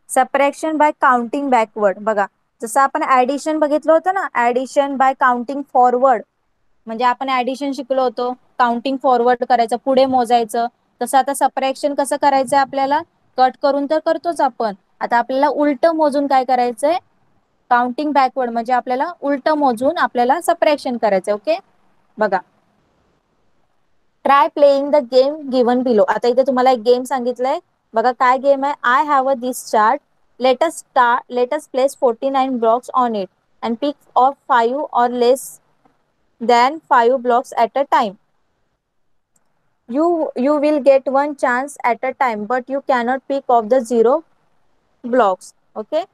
सबट्रॅक्शन बाय काउंटिंग बॅकवर्ड. बघा, जसं आपण ऍडिशन बघितलं होतं ना, ऍडिशन बाय काउंटिंग फॉरवर्ड, म्हणजे आपण ऍडिशन शिकलो होतो, काउंटिंग फॉरवर्ड करायचं, पुढे मोजायचं. तसं आता सबट्रॅक्शन कसं करायचं, आपल्याला कट करून तर करतोच आपण. आता आपल्याला उलट मोजून काय करायचंय, काउंटिंग बॅकवर्ड म्हणजे आपल्याला उलट मोजून आपल्याला सबट्रॅक्शन करायचंय. ओके, बघा, try playing the game given below. आता इथे तुम्हाला एक गेम सांगितलंय, बघा काय गेम आहे. I have a this chart, let's place 49 blocks on it and pick off 5 or less than 5 blocks at a time. You will get one chance at a time, but you cannot pick off the 0 blocks. Okay,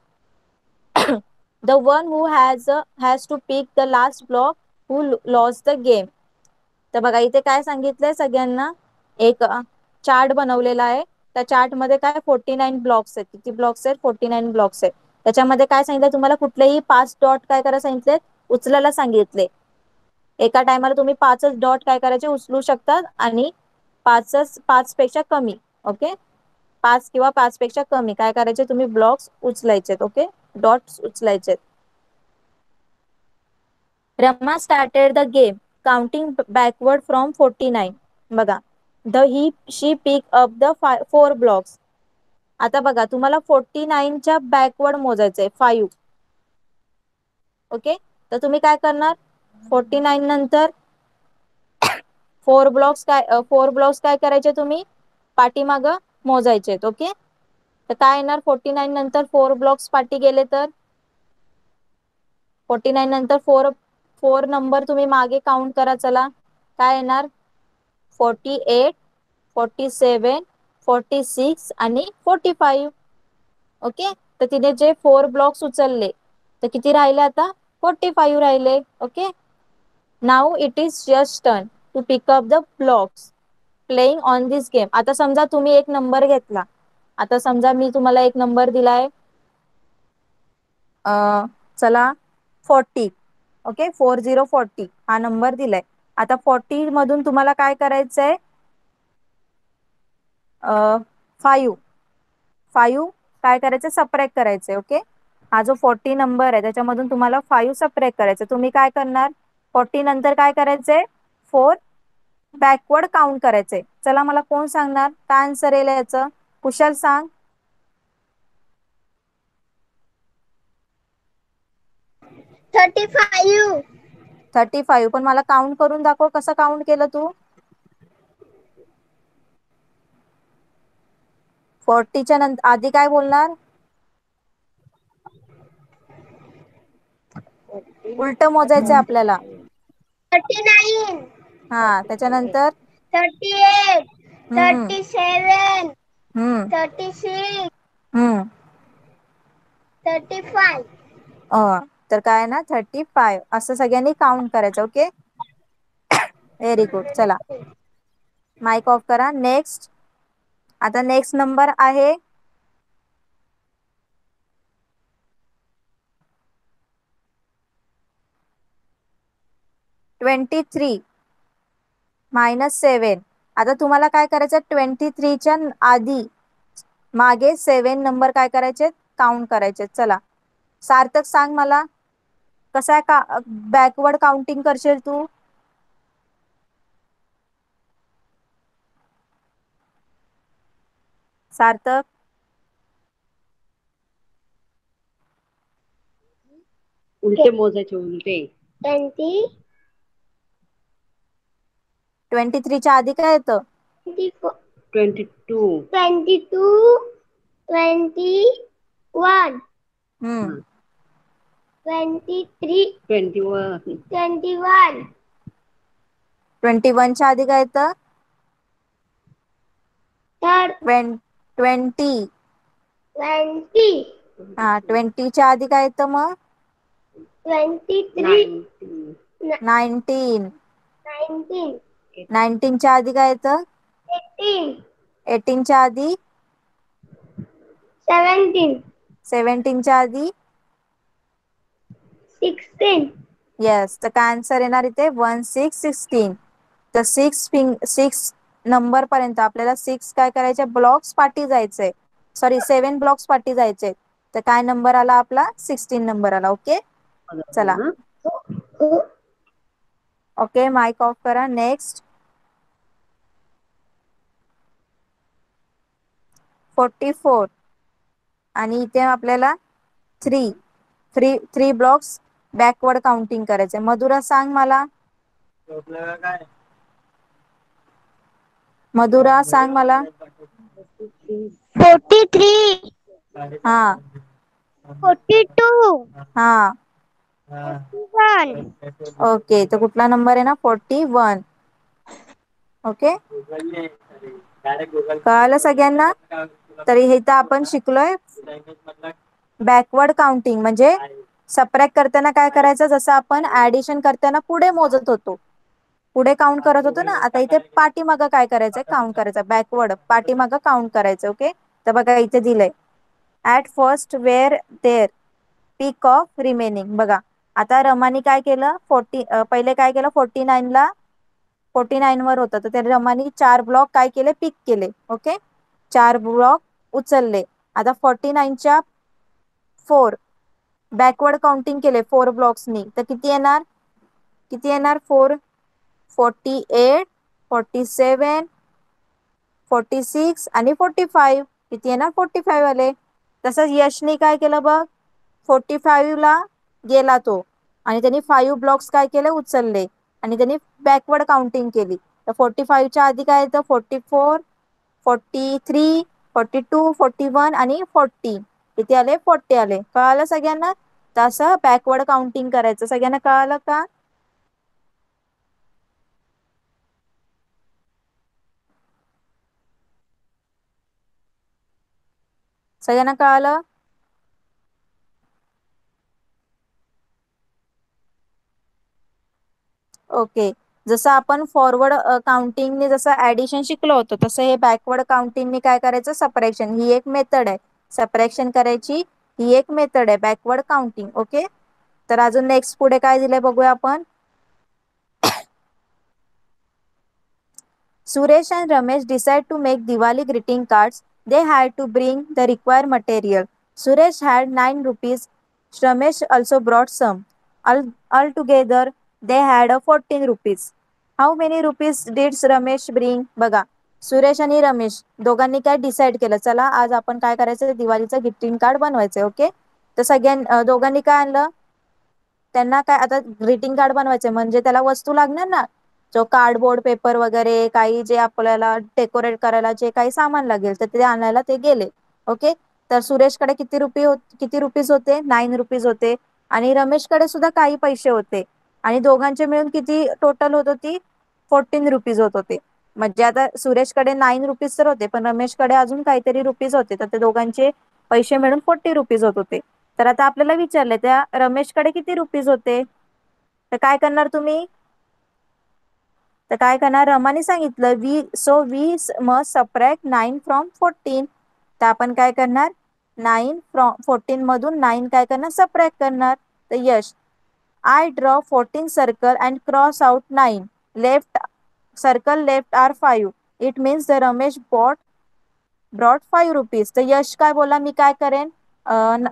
the one who has to pick the last block who lost the game. तर बघा इथे काय सांगितलंय सगळ्यांना, एक chart बनवलेला आहे. त्या चार्ट मध्ये काय 49 ब्लॉक्स आहेत. किती ब्लॉक्स आहेत, 49 ब्लॉक्स आहेत. त्याच्यामध्ये काय सांगितलं तुम्हाला, कुठलेही 5 डॉट काय करायला सांगितले, उचलायला सांगितले. एका टायमाला तुम्ही 5च डॉट काय करायचे, उचलू शकतात आणि 5 पेक्षा कमी. ओके, 5 किंवा 5 पेक्षा कमी काय करायचे तुम्ही, ब्लॉक्स उचलायचे. ओके, डॉट्स उचलायचे. Rama started the game counting backward from 49. बघा, she picked up the 4 blocks. आता बघा तुम्हाला 49 च्या बॅकवर्ड मोजायचंय 5. ओके, तर तुम्ही काय करणार, 49 नंतर 4 ब्लॉक्स काय करायचे तुम्ही, पाठीमाग मोजायचे. ओके, तर काय येणार, 49 नंतर 4 ब्लॉक्स पाठी गेले तर 49 नंतर 4 नंबर तुम्ही मागे काउंट करा. चला काय येणार, 48, 47, 46 आणि 45. ओके, तर तिने जे 4 ब्लॉक्स उचलले तर किती राहिले, आता 45 राहिले. Okay, now it is just turn to pick up the blocks playing on this game. आता समजा तुम्ही एक नंबर घेतला, आता समजा मी तुम्हाला एक नंबर दिलाय, चला 40. ओके, 4040 हा नंबर दिलाय. आता 40 मधून तुम्हाला काय करायचंय, 5 काय करायचं, सबट्रॅक्ट करायचंय. ओके, हा जो 40 नंबर आहे त्याच्यामधून तुम्हाला 5 सबट्रॅक्ट करायचं. तुम्ही काय करणार, 40 नंतर काय करायचंय, 4 बॅकवर्ड काउंट करायचंय. चला मला कोण सांगणार काय आन्सर येईल याचं, कुशल सांग. 35. 35, पण मला काउंट करून दाखव, कसं काउंट केलं तू. 40च्या नंतर आधी काय बोलणार? उलट मोजायचंय आपल्याला. 39, हा, त्याच्यानंतर 38, हम्म 37, हम्म 36, हम्म 35. तर काय ना 35 असं सगळ्यांनी काउंट करायचं. Okay, very good. चला माइक ऑफ करा. नेक्स्ट, आता नेक्स्ट नंबर आहे 23 -7. आता तुम्हाला काय करायचं, 23च्या आधी मागे 7 नंबर काय करायचे, काउंट करायचे. चला सार्थक सांग मला, कसा का बॅकवर्ड काउंटिंग करशील तू? सार्थक, उलटे मोजायचे, उलटे. 23च्या आधी काय येतं? 22, 22, 21, 23, 21, 21. 21च्या आधी काय येतं? 20. 20. हा, 20च्या आधी काय येतं मग? 23, 19. 19, 19च्या आधी काय येतं? 18, 18च्या आधी? 17, 17च्या आधी? 16. येस, तर काय आन्सर येणार इथे? 1 6 16. तर 6 नंबर पर्यंत आपल्याला 6 काय करायचे, ब्लॉक्स पाठी जायचंय. सॉरी, 7 ब्लॉक्स पाठी जायचे. तर काय नंबर आला आपला? 16 नंबर आला. ओके, चला. ओके, माइक ऑफ करा. नेक्स्ट 44 आणि इथे आपल्याला 3 ब्लॉक्स बॅकवर्ड काउंटिंग करायचे. मधुरा सांग मला, मधुरा सांग मला. 43, हा 42, हा 41. ओके, तर कुठला नंबर आहे ना? 41. ओके, कळालं सगळ्यांना? तरी हे तर आपण शिकलोय बॅकवर्ड काउंटिंग म्हणजे सबट्रॅक्ट करताना काय करायचं, जसं आपण ऍडिशन करताना पुढे मोजत होतो, पुढे काउंट करत होतो ना, आता इथे पाठीमागं काय करायचंय, काउंट करायचं. बॅकवर्ड पाठीमागं काउंट करायचं. ओके, तर बघा इथे दिलंय, at first were there peak of remaining. बघा आता रमानी काय केलं, पहिले काय केलं, 49 वर होतं, तर त्या रमानी 4 ब्लॉक काय केले, पिक केले. ओके, 4 ब्लॉक उचलले. आता 49च्या 4 बॅकवर्ड काउंटिंग केले 4 ब्लॉक्सनी, तर किती येणार? 4 48 47 46 आणि 45. किती येणार? 45 आले. तसंच यशनी काय केलं बघ, 45 ला गेला तो आणि त्यांनी 5 ब्लॉक्स काय केले, उचलले आणि त्यांनी बॅकवर्ड काउंटिंग केली. तर 45च्या आधी काय येतं, 44 43 42 41 आणि 40. किती आले? 40 आले. कळालं सगळ्यांना? तसं बॅकवर्ड काउंटिंग करायचं. सगळ्यांना कळालं का? सगळ्यांना कळालं? ओके, जसं आपण फॉरवर्ड काउंटिंगने जसं ऍडिशन शिकलो होतो, तसं हे बॅकवर्ड काउंटिंगने काय करायचं, सबट्रॅक्शन. ही एक मेथड आहे, सबट्रॅक्शन करायची ही एक मेथड आहे, बॅकवर्ड काउंटिंग. ओके, तर अजून नेक्स्ट पुढे काय दिलंय बघूया आपण. Suresh and Ramesh decide to make Diwali greeting cards. They had to bring the required material. Suresh had 9 rupees. Ramesh also brought some. Altogether, they had a 14 rupees. How many rupees did Ramesh bring? बघा, सुरेश आणि रमेश दोघांनी काय decide केलं, चला आज आपण काय करायचं, दिवाळीचं ग्रीटिंग कार्ड बनवायचं. ओके, तर दोघांनी काय आणलं, त्यांना काय आता ग्रीटिंग कार्ड बनवायचं म्हणजे त्याला वस्तू लागणार ना, जो कार्डबोर्ड पेपर वगैरे काही जे आपल्याला डेकोरेट करायला जे काही सामान लागेल तर ते आणायला ते गेले. ओके, तर सुरेशकडे किती रुपीज होते? 9 रुपीज होते. आणि रमेशकडे सुद्धा काही पैसे होते आणि दोघांचे मिळून किती टोटल होत होती? 14 रुपीज होत होते. म्हणजे आता सुरेशकडे 9 रुपीज तर होते, पण रमेशकडे अजून काहीतरी रुपीज होते, तर ते दोघांचे पैसे मिळून 40 रुपीज होत होते. तर आता आपल्याला विचारले त्या रमेशकडे किती रुपीज होते, तर काय करणार तुम्ही? तर काय करणार? रमाने सांगितलं वी मस्ट सबट्रॅक्ट 9 फ्रॉम 14. तर आपण काय करणार? 9 फ्रॉम 14 मधून 9 काय करणार? सबट्रॅक्ट करणार. तर यश, I draw 14 circle and cross out 9. Left circle left are 5. It means the Ramesh brought 5 rupees. तर यश काय बोला? मी काय करेन?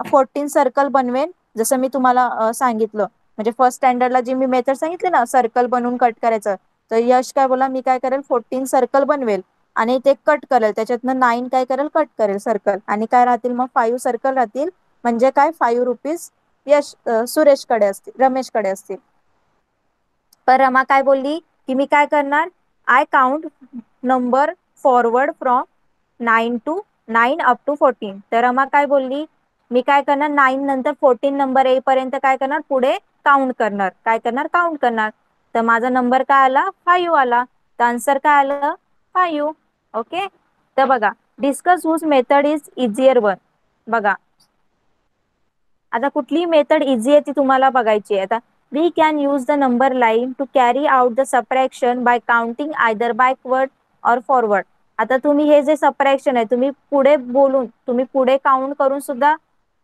14 सर्कल बनवेन, जसं मी तुम्हाला सांगितलं. म्हणजे फर्स्ट स्टँडर्डला जी मी मेथड सांगितली ना, सर्कल बनवून कट करायचं. तर यश काय बोला? मी काय करेल? 14 सर्कल बनवेल आणि ते कट करेल. त्याच्यातनं 9 काय करेल? कट करेल सर्कल. आणि काय राहतील मग? 5 सर्कल राहतील. म्हणजे काय? 5 रुपीज सुरेशकडे असतील, रमेशकडे असतील. पण रमा काय बोलली की मी काय करणार? I count number forward from 9 up to 14. तर रमा काय बोलली? मी काय करणार? 9 नंतर 14 नंबर येईपर्यंत काय करणार? पुढे काउंट करणार. काय करणार? काउंट करणार. तर माझा नंबर काय आला? 5 आला. तर आन्सर काय आलं? 5. ओके, तर बघा, discuss whose method is easier one. बघा आता कुठली मेथड इझी आहे ती तुम्हाला बघायची आहे. आता we can use the number line to carry out the subtraction by counting either backward or forward. आता तुम्ही हे जे सबट्रॅक्शन आहे तुम्ही पुढे बोलून, तुम्ही पुढे काउंट करून सुद्धा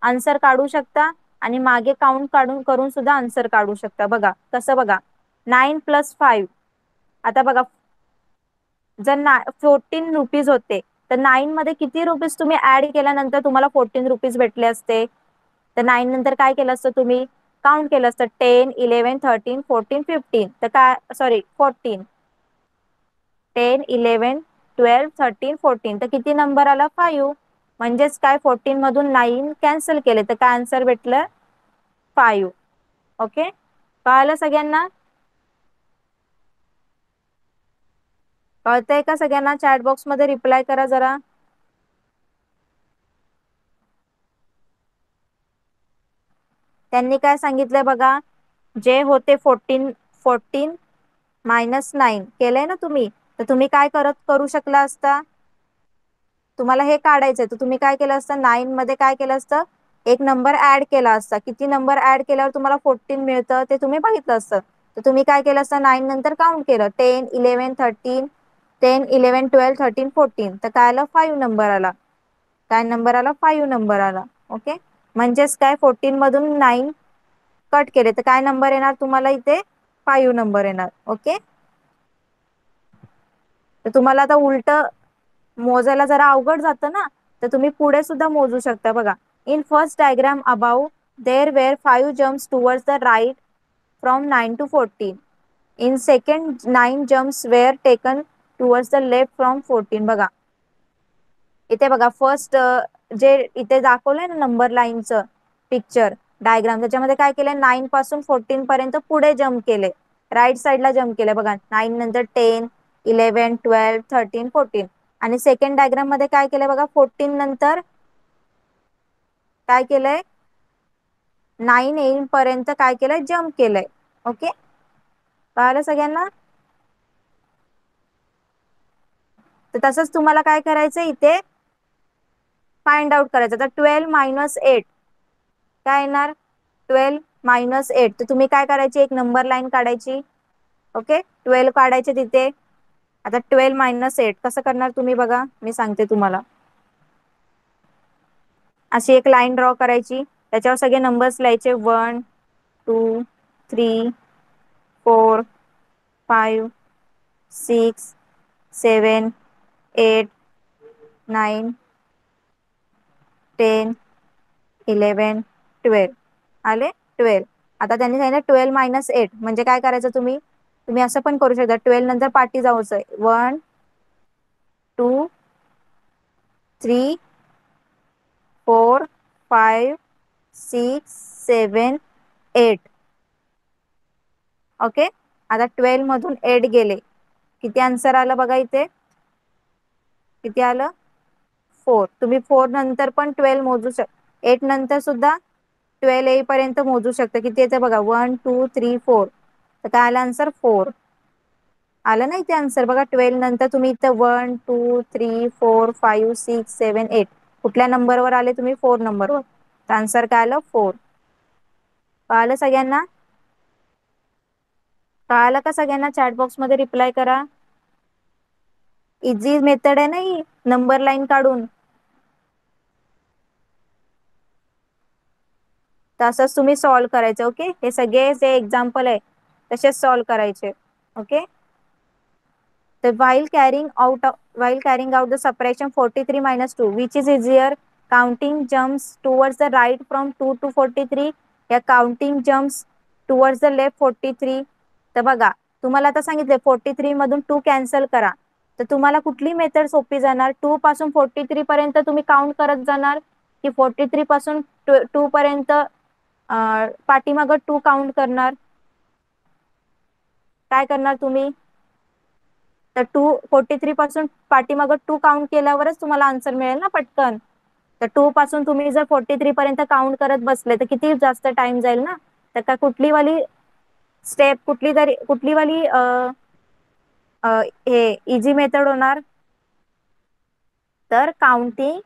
आन्सर काढू शकता आणि मागे काउंट करून सुद्धा आन्सर काढू शकता. बघा कसं? बघा, 9 + 5. आता बघा, जर 14 रुपीज होते तर 9 मध्ये किती रुपीज तुम्ही ऍड केल्यानंतर तुम्हाला 14 रुपीज भेटले असते? तर 9 नंतर काय केलं असतं? तुम्ही काउंट केलं असतं 10, 11, 13, 14, 15. तर काय, सॉरी 14, 10, 11, 12, 13, 14. तर किती नंबर आला? 5. म्हणजेच काय? 14 मधून 9 कॅन्सल केले तर काय आन्सर भेटलं? 5. ओके, कळलं सगळ्यांना? कळतंय का सगळ्यांना? चॅट बॉक्स मध्ये रिप्लाय करा जरा. त्यांनी काय सांगितलंय बघा, जे होते 14 मायनस 9 केलंय ना तुम्ही, तर तुम्ही काय करू शकला असता? तुम्हाला हे काढायचंय तर तुम्ही काय केलं असतं? 9 मध्ये काय केलं असतं? एक नंबर ऍड केला असता. किती नंबर ऍड केल्यावर तुम्हाला 14 मिळतं ते तुम्ही बघितलं असतं. तर तुम्ही काय केलं असतं? 9 नंतर काउंट केलं 10, 11, 13, 10, 11, 12, 13, 14. तर काय आलं? 5 नंबर आला. काय नंबर आला? 5 नंबर आला. ओके, म्हणजेच काय? 14 मधून 9 कट केले तर काय नंबर येणार तुम्हाला इथे? 5 नंबर येणार. ओके, तर तुम्हाला आता उलट मोजायला जरा अवघड जातं ना, तर तुम्ही पुढे सुद्धा मोजू शकता. बघा, in first diagram about there were 5 jumps towards the right from 9 to 14. In second 9 jumps were taken towards the left from 14. बघा इथे बघा, फर्स्ट जे इथे दाखवलंय ना नंबर लाईनचं पिक्चर डायग्राम, त्याच्यामध्ये काय केलंय? 9 पासून 14 पर्यंत पुढे जम्प केले, राईट साईडला जम्प केले. बघा, 9 नंतर 10, 11, 12, 13, 14. आणि सेकंड डायग्राम मध्ये काय केलंय? बघा, 14 नंतर काय केलंय? 9 येईपर्यंत काय केलंय? जम्प केलंय. ओके, कळालं सगळ्यांना? तर तसंच तुम्हाला काय करायचं? इथे फाइंड आउट करायचं. तर 12 - 8 काय येणार? 12 - 8. तर तुम्ही काय करायची? एक नंबर लाईन काढायची. ओके, 12 काढायचे तिथे. आता 12 - 8 कसं करणार तुम्ही? बघा, मी सांगते तुम्हाला. अशी एक लाईन ड्रॉ करायची, त्याच्यावर सगळे नंबर्स लिहायचे 1, 2, 3, 4, 5, 6, 7, 8, 9, 10, 11, 12. आले 12. आता त्यांनी सांगितलं 12 - 8 म्हणजे काय करायचं? तुम्ही असं पण करू शकता. 12 नंतर पाठी जाऊचं 1, 2, 3, 4, 5, 6, 7, 8. ओके, आता 12 मधून 8 गेले, किती आन्सर आलं बघा इथे, किती आलं 4. तुम्ही 4 नंतर पण 12 मोजू 8 नंतर सुद्धा 12 येईपर्यंत मोजू शकता. किती येते बघा 1 2 3 4. तर काय आलं आन्सर 4 आलं ना इथे आन्सर बघा. 12 नंतर तुम्ही इथं 1 2 3 4 5 6 7 8 कुठल्या नंबरवर आले तुम्ही 4 नंबरवर. तर आन्सर काय आलं 4. कळालं सगळ्यांना, कळालं का सगळ्यांना. चॅट बॉक्स मध्ये रिप्लाय करा. इझी मेथड आहे ना ही, नंबर लाईन काढून. तसंच तुम्ही सॉल्व करायचं. ओके, हे सगळे जे एक्झाम्पल आहे तसेच सॉल्व करायचे. ओके, तर while carrying out the separation 43 minus 2, which is easier, counting jumps towards the right from 2 to 43 या counting jumps towards the left 43. तर बघा तुम्हाला आता सांगितले 43 मधून 2 कॅन्सल करा. तर तुम्हाला कुठली मेथड सोपी जाणार, 2 पासून 43 पर्यंत तुम्ही काउंट करत जाणार की 43 पासून 2 पर्यंत पाठीमागं 2 काउंट करणार, काय करणार तुम्ही. तर 43 पासून पाठीमागं 2 काउंट केल्यावरच तुम्हाला आन्सर मिळेल ना पटकन. तर 2 पासून तुम्ही जर 43 पर्यंत काउंट करत बसले तर किती जास्त टाइम जाईल ना. तर का कुठली वाली स्टेप, कुठली वाली हे इझी मेथड होणार. तर counting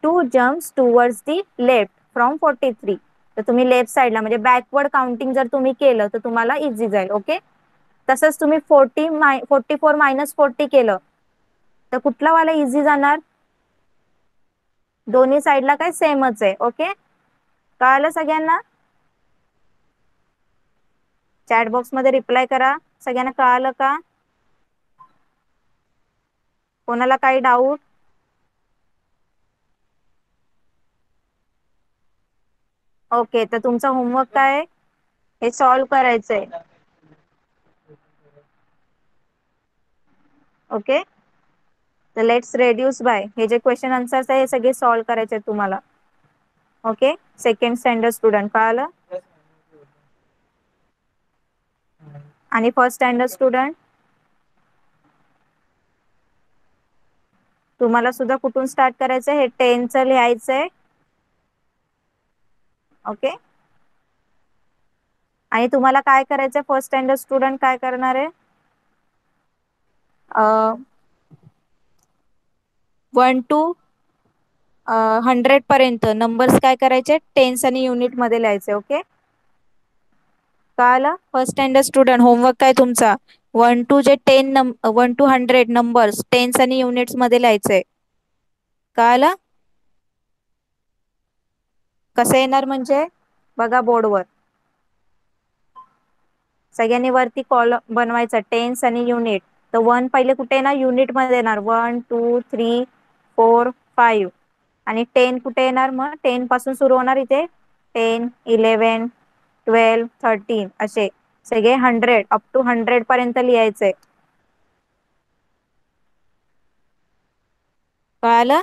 2 jumps towards the left from 43. तर तुम्ही लेफ्ट साइडला म्हणजे बॅकवर्ड काउंटिंग जर तुम्ही केलं तर तुम्हाला इझी जाईल. ओके, तसंच तुम्ही 44 मायनस 40 केलं तर कुठला वाला इझी जाणार. दोन्ही साइडला काय सेमच आहे. ओके, कळालं सगळ्यांना. चॅट बॉक्स मध्ये रिप्लाय करा. सगळ्यांना कळालं का, कोणाला काही डाऊट. ओके, तर तुमचा होमवर्क काय आहे, हे सॉल्व करायचंय. ओके, तर लेट्स रेड्यूस बाय, हे जे क्वेश्चन आन्सर्स आहे हे सगळे सॉल्व करायचे तुम्हाला. ओके, सेकंड स्टँडर्ड स्टुडंट, कळालं. आणि फर्स्ट स्टँडर्ड स्टुडंट, तुम्हाला सुद्धा कुठून स्टार्ट करायचंय, हे 10चं लिहायचंय. ओके, आणि तुम्हाला काय करायचंय, फर्स्ट स्टँडर्ड स्टुडंट काय करणार आहे, 1 to 100 पर्यंत नंबर्स काय करायचे, टेन्स आणि युनिट मध्ये लिहायचे. ओके, कळालं. फर्स्ट स्टँडर्ड स्टुडंट होमवर्क काय तुमचा, 1 to 100 नंबर्स टेन्स आणि युनिट्स मध्ये लिहायचंय. कळालं. कसं येणार म्हणजे बघा बोर्डवर, सगळ्यांनी वरती कॉलम बनवायचा टेन्स आणि युनिट. तर 1 पहिले कुठे येणार, युनिट मध्ये येणार 1 2 3 4 5. आणि 10 कुठे येणार, मग 10 पासून सुरू होणार इथे 10 11 12 13 असे सगळे 100 अप टू 100 पर्यंत लिहायचंय. कळालं.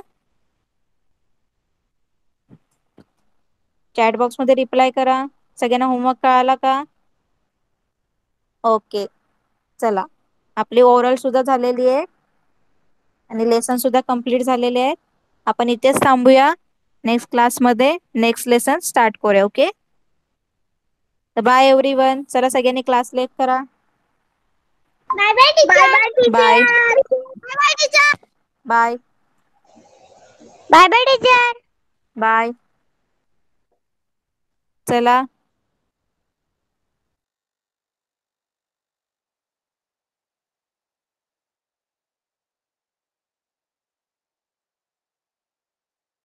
चॅट बॉक्स मध्ये रिप्लाय करा. सगळ्यांना होमवर्क कळाला का. ओके, चला आपली ओरल सुद्धा झालेली आहे आणि लेसन सुद्धा कंप्लीट झालेले आहेत. आपण इथेच थांबूया. नेक्स्ट क्लासमध्ये नेक्स्ट लेसन स्टार्ट करूया. ओके, तर बाय एव्हरीवन. चला सगळ्यांनी क्लास लेफ्ट करा. Bye bye teacher. Bye bye bye teacher. Bye bye bye teacher. Bye. चला